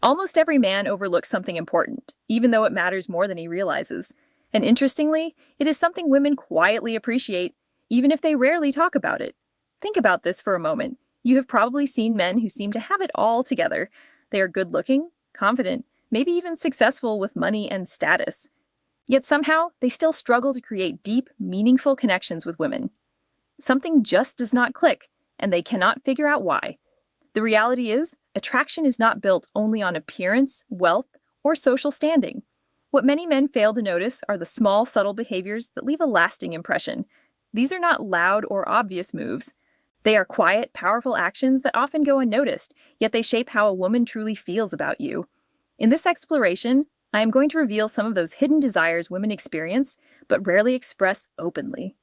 Almost every man overlooks something important, even though it matters more than he realizes. And interestingly, it is something women quietly appreciate, even if they rarely talk about it. Think about this for a moment. You have probably seen men who seem to have it all together. They are good-looking, confident, maybe even successful with money and status. Yet somehow, they still struggle to create deep, meaningful connections with women. Something just does not click, and they cannot figure out why. The reality is, attraction is not built only on appearance, wealth, or social standing. What many men fail to notice are the small, subtle behaviors that leave a lasting impression. These are not loud or obvious moves. They are quiet, powerful actions that often go unnoticed, yet they shape how a woman truly feels about you. In this exploration, I am going to reveal some of those hidden desires women experience, but rarely express openly.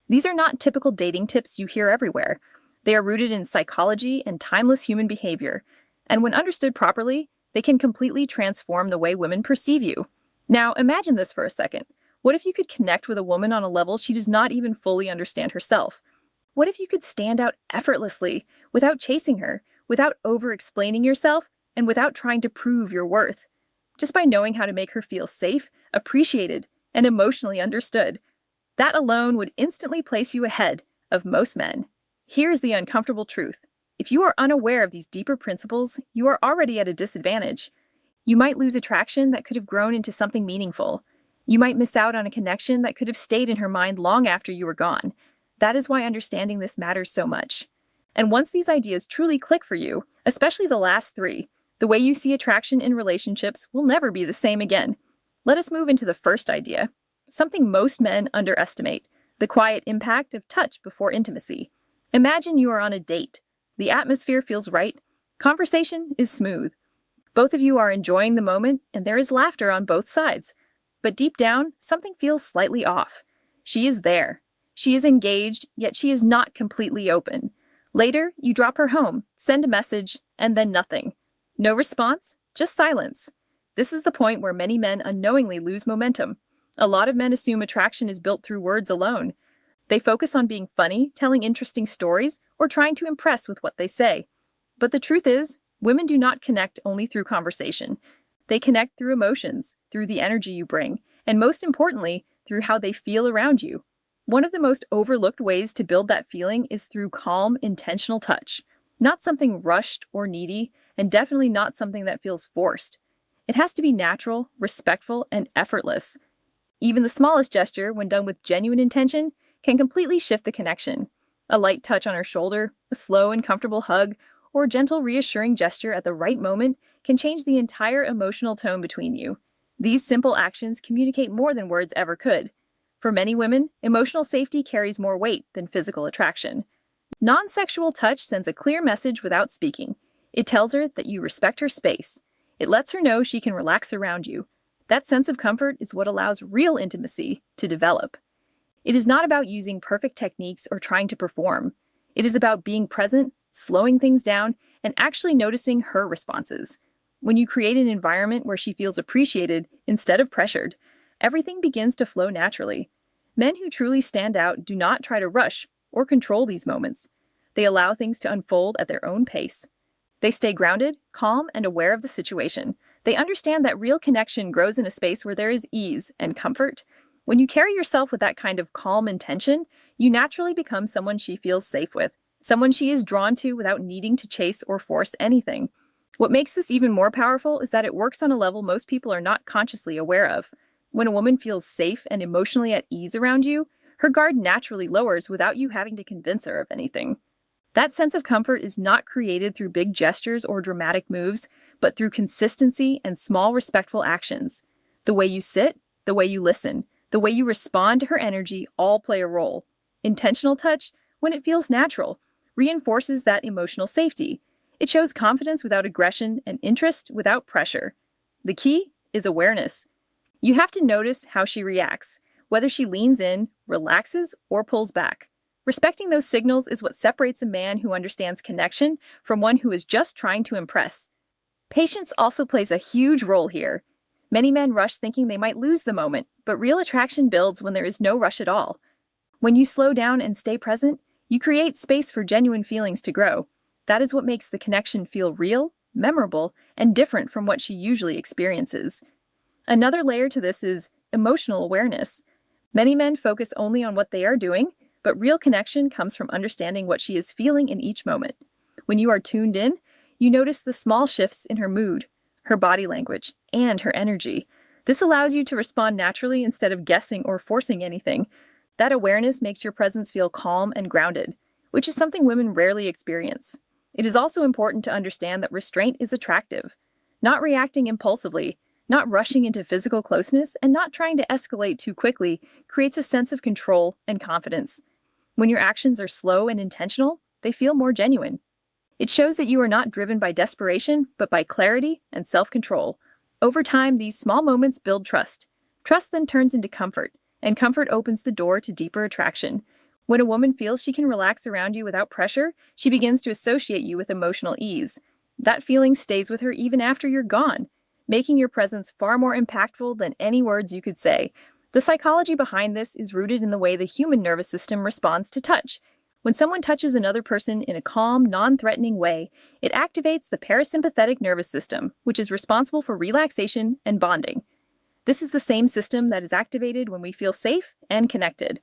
These are not typical dating tips you hear everywhere. They are rooted in psychology and timeless human behavior, and when understood properly, they can completely transform the way women perceive you. Now, imagine this for a second. What if you could connect with a woman on a level she does not even fully understand herself? What if you could stand out effortlessly, without chasing her, without over-explaining yourself, and without trying to prove your worth? Just by knowing how to make her feel safe, appreciated, and emotionally understood. That alone would instantly place you ahead of most men. Here's the uncomfortable truth. If you are unaware of these deeper principles, you are already at a disadvantage. You might lose attraction that could have grown into something meaningful. You might miss out on a connection that could have stayed in her mind long after you were gone. That is why understanding this matters so much. And once these ideas truly click for you, especially the last three, the way you see attraction in relationships will never be the same again. Let us move into the first idea, something most men underestimate, the quiet impact of touch before intimacy. Imagine you are on a date. The atmosphere feels right. Conversation is smooth. Both of you are enjoying the moment, and there is laughter on both sides. But deep down, something feels slightly off. She is there. She is engaged, yet she is not completely open. Later, you drop her home, send a message, and then nothing. No response, just silence. This is the point where many men unknowingly lose momentum. A lot of men assume attraction is built through words alone. They focus on being funny, telling interesting stories, or trying to impress with what they say. But the truth is, women do not connect only through conversation. They connect through emotions, through the energy you bring, and most importantly, through how they feel around you. One of the most overlooked ways to build that feeling is through calm, intentional touch. Not something rushed or needy, and definitely not something that feels forced. It has to be natural, respectful, and effortless. Even the smallest gesture, when done with genuine intention, can completely shift the connection. A light touch on her shoulder, a slow and comfortable hug, or a gentle reassuring gesture at the right moment can change the entire emotional tone between you. These simple actions communicate more than words ever could. For many women, emotional safety carries more weight than physical attraction. Non-sexual touch sends a clear message without speaking. It tells her that you respect her space. It lets her know she can relax around you. That sense of comfort is what allows real intimacy to develop. It is not about using perfect techniques or trying to perform. It is about being present, slowing things down, and actually noticing her responses. When you create an environment where she feels appreciated instead of pressured, everything begins to flow naturally. Men who truly stand out do not try to rush or control these moments. They allow things to unfold at their own pace. They stay grounded, calm, and aware of the situation. They understand that real connection grows in a space where there is ease and comfort. When you carry yourself with that kind of calm intention, you naturally become someone she feels safe with, someone she is drawn to without needing to chase or force anything. What makes this even more powerful is that it works on a level most people are not consciously aware of. When a woman feels safe and emotionally at ease around you, her guard naturally lowers without you having to convince her of anything. That sense of comfort is not created through big gestures or dramatic moves, but through consistency and small respectful actions. The way you sit, the way you listen, the way you respond to her energy all play a role. Intentional touch, when it feels natural, reinforces that emotional safety. It shows confidence without aggression and interest without pressure. The key is awareness. You have to notice how she reacts, whether she leans in, relaxes, or pulls back. Respecting those signals is what separates a man who understands connection from one who is just trying to impress. Patience also plays a huge role here. Many men rush thinking they might lose the moment, but real attraction builds when there is no rush at all. When you slow down and stay present, you create space for genuine feelings to grow. That is what makes the connection feel real, memorable, and different from what she usually experiences. Another layer to this is emotional awareness. Many men focus only on what they are doing, but real connection comes from understanding what she is feeling in each moment. When you are tuned in, you notice the small shifts in her mood, her body language, and her energy. This allows you to respond naturally instead of guessing or forcing anything. That awareness makes your presence feel calm and grounded, which is something women rarely experience. It is also important to understand that restraint is attractive. Not reacting impulsively, not rushing into physical closeness, and not trying to escalate too quickly creates a sense of control and confidence. When your actions are slow and intentional, they feel more genuine. It shows that you are not driven by desperation, but by clarity and self-control. Over time, these small moments build trust. Trust then turns into comfort, and comfort opens the door to deeper attraction. When a woman feels she can relax around you without pressure, she begins to associate you with emotional ease. That feeling stays with her even after you're gone, making your presence far more impactful than any words you could say. The psychology behind this is rooted in the way the human nervous system responds to touch. When someone touches another person in a calm, non-threatening way, it activates the parasympathetic nervous system, which is responsible for relaxation and bonding. This is the same system that is activated when we feel safe and connected.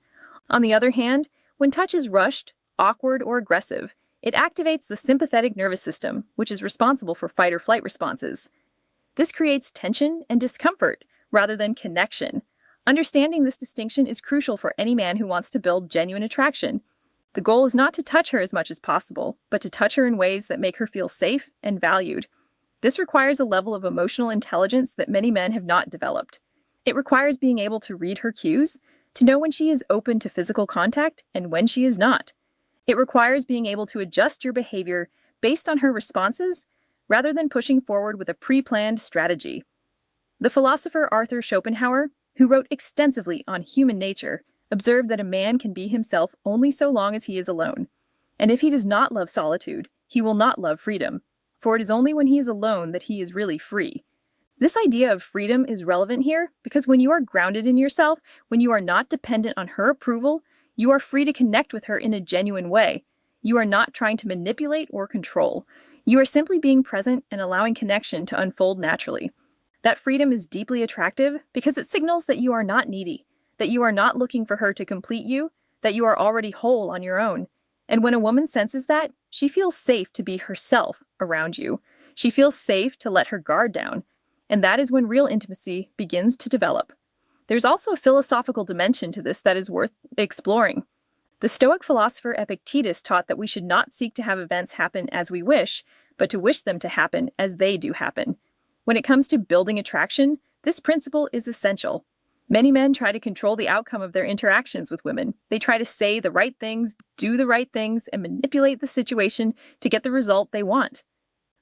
On the other hand, when touch is rushed, awkward, or aggressive, it activates the sympathetic nervous system, which is responsible for fight or flight responses. This creates tension and discomfort rather than connection. Understanding this distinction is crucial for any man who wants to build genuine attraction. The goal is not to touch her as much as possible, but to touch her in ways that make her feel safe and valued. This requires a level of emotional intelligence that many men have not developed. It requires being able to read her cues, to know when she is open to physical contact and when she is not. It requires being able to adjust your behavior based on her responses rather than pushing forward with a pre-planned strategy. The philosopher Arthur Schopenhauer, who wrote extensively on human nature, observed that a man can be himself only so long as he is alone. And if he does not love solitude, he will not love freedom, for it is only when he is alone that he is really free. This idea of freedom is relevant here because when you are grounded in yourself, when you are not dependent on her approval, you are free to connect with her in a genuine way. You are not trying to manipulate or control. You are simply being present and allowing connection to unfold naturally. That freedom is deeply attractive because it signals that you are not needy, that you are not looking for her to complete you, that you are already whole on your own. And when a woman senses that, she feels safe to be herself around you. She feels safe to let her guard down. And that is when real intimacy begins to develop. There's also a philosophical dimension to this that is worth exploring. The Stoic philosopher Epictetus taught that we should not seek to have events happen as we wish, but to wish them to happen as they do happen. When it comes to building attraction, this principle is essential. Many men try to control the outcome of their interactions with women. They try to say the right things, do the right things, and manipulate the situation to get the result they want.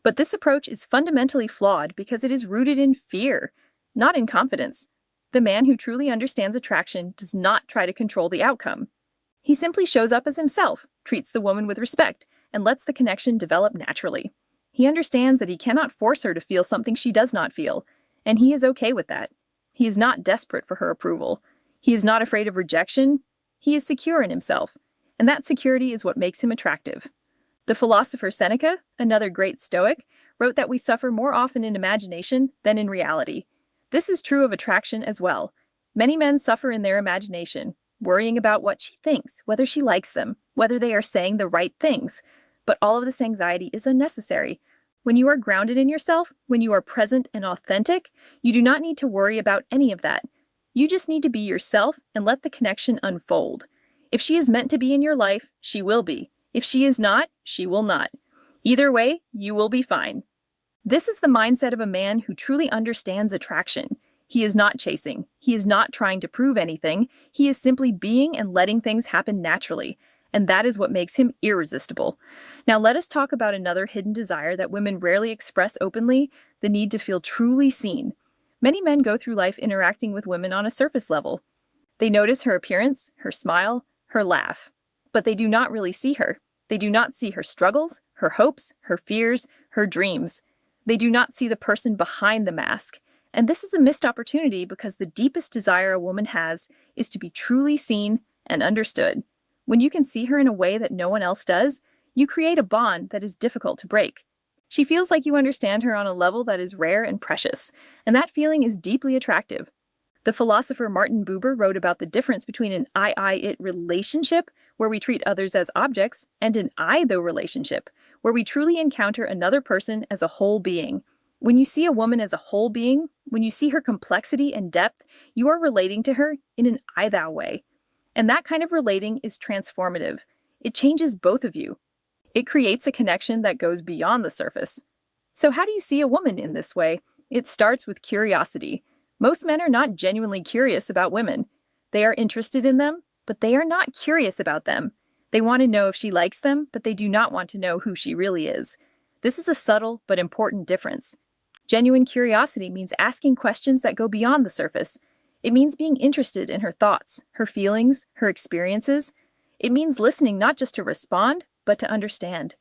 But this approach is fundamentally flawed because it is rooted in fear, not in confidence. The man who truly understands attraction does not try to control the outcome. He simply shows up as himself, treats the woman with respect, and lets the connection develop naturally. He understands that he cannot force her to feel something she does not feel, and he is okay with that. He is not desperate for her approval. He is not afraid of rejection. He is secure in himself, and that security is what makes him attractive. The philosopher Seneca, another great Stoic, wrote that we suffer more often in imagination than in reality. This is true of attraction as well. Many men suffer in their imagination, worrying about what she thinks, whether she likes them, whether they are saying the right things. But all of this anxiety is unnecessary. When you are grounded in yourself, when you are present and authentic, you do not need to worry about any of that. You just need to be yourself and let the connection unfold. If she is meant to be in your life, she will be. If she is not, she will not. Either way, you will be fine. This is the mindset of a man who truly understands attraction. He is not chasing. He is not trying to prove anything. He is simply being and letting things happen naturally. And that is what makes him irresistible. Now let us talk about another hidden desire that women rarely express openly, the need to feel truly seen. Many men go through life interacting with women on a surface level. They notice her appearance, her smile, her laugh. But they do not really see her. They do not see her struggles, her hopes, her fears, her dreams. They do not see the person behind the mask. And this is a missed opportunity because the deepest desire a woman has is to be truly seen and understood. When you can see her in a way that no one else does, you create a bond that is difficult to break. She feels like you understand her on a level that is rare and precious, and that feeling is deeply attractive. The philosopher Martin Buber wrote about the difference between an I-it relationship, where we treat others as objects, and an I-though relationship, where we truly encounter another person as a whole being. When you see a woman as a whole being, when you see her complexity and depth, you are relating to her in an I-thou way. And that kind of relating is transformative. It changes both of you. It creates a connection that goes beyond the surface. So how do you see a woman in this way? It starts with curiosity. Most men are not genuinely curious about women. They are interested in them, but they are not curious about them. They want to know if she likes them, but they do not want to know who she really is. This is a subtle but important difference. Genuine curiosity means asking questions that go beyond the surface. It means being interested in her thoughts, her feelings, her experiences. It means listening not just to respond, but to understand.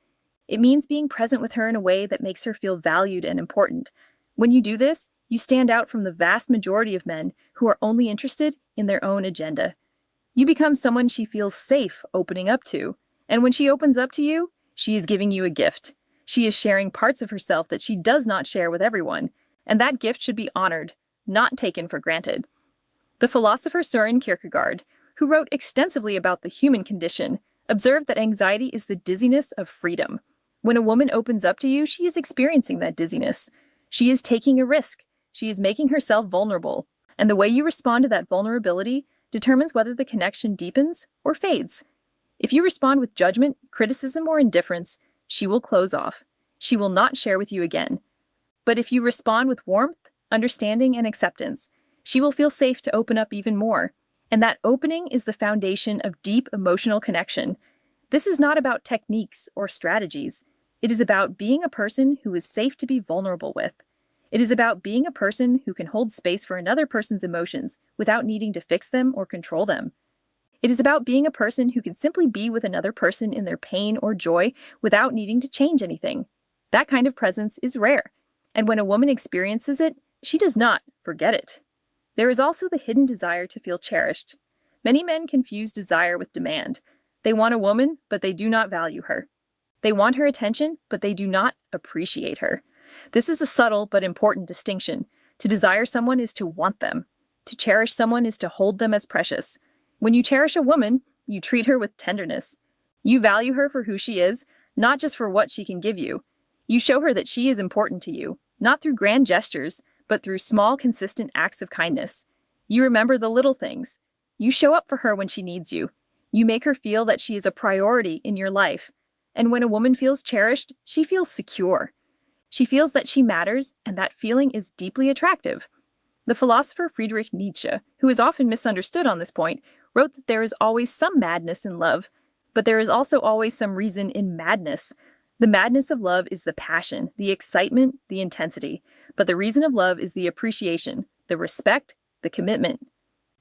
It means being present with her in a way that makes her feel valued and important. When you do this, you stand out from the vast majority of men who are only interested in their own agenda. You become someone she feels safe opening up to. And when she opens up to you, she is giving you a gift. She is sharing parts of herself that she does not share with everyone. And that gift should be honored, not taken for granted. The philosopher Søren Kierkegaard, who wrote extensively about the human condition, observed that anxiety is the dizziness of freedom. When a woman opens up to you, she is experiencing that dizziness. She is taking a risk. She is making herself vulnerable. And the way you respond to that vulnerability determines whether the connection deepens or fades. If you respond with judgment, criticism, or indifference, she will close off. She will not share with you again. But if you respond with warmth, understanding, and acceptance, she will feel safe to open up even more. And that opening is the foundation of deep emotional connection. This is not about techniques or strategies. It is about being a person who is safe to be vulnerable with. It is about being a person who can hold space for another person's emotions without needing to fix them or control them. It is about being a person who can simply be with another person in their pain or joy without needing to change anything. That kind of presence is rare. And when a woman experiences it, she does not forget it. There is also the hidden desire to feel cherished. Many men confuse desire with demand. They want a woman, but they do not value her. They want her attention, but they do not appreciate her. This is a subtle but important distinction. To desire someone is to want them. To cherish someone is to hold them as precious. When you cherish a woman, you treat her with tenderness. You value her for who she is, not just for what she can give you. You show her that she is important to you, not through grand gestures, but through small, consistent acts of kindness. You remember the little things. You show up for her when she needs you. You make her feel that she is a priority in your life. And when a woman feels cherished, she feels secure. She feels that she matters, and that feeling is deeply attractive. The philosopher Friedrich Nietzsche, who is often misunderstood on this point, wrote that there is always some madness in love, but there is also always some reason in madness. The madness of love is the passion, the excitement, the intensity, but the reason of love is the appreciation, the respect, the commitment.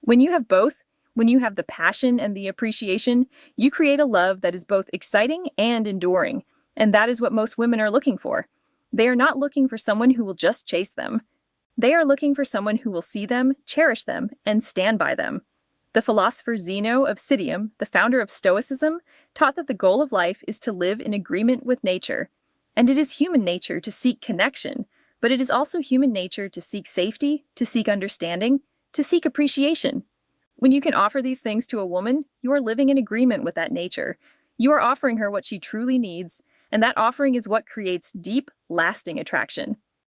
When you have both, when you have the passion and the appreciation, you create a love that is both exciting and enduring, and that is what most women are looking for. They are not looking for someone who will just chase them. They are looking for someone who will see them, cherish them, and stand by them. The philosopher Zeno of Citium, the founder of Stoicism, taught that the goal of life is to live in agreement with nature. And it is human nature to seek connection, but it is also human nature to seek safety, to seek understanding, to seek appreciation. When you can offer these things to a woman, you are living in agreement with that nature. You are offering her what she truly needs, and that offering is what creates deep, lasting attraction.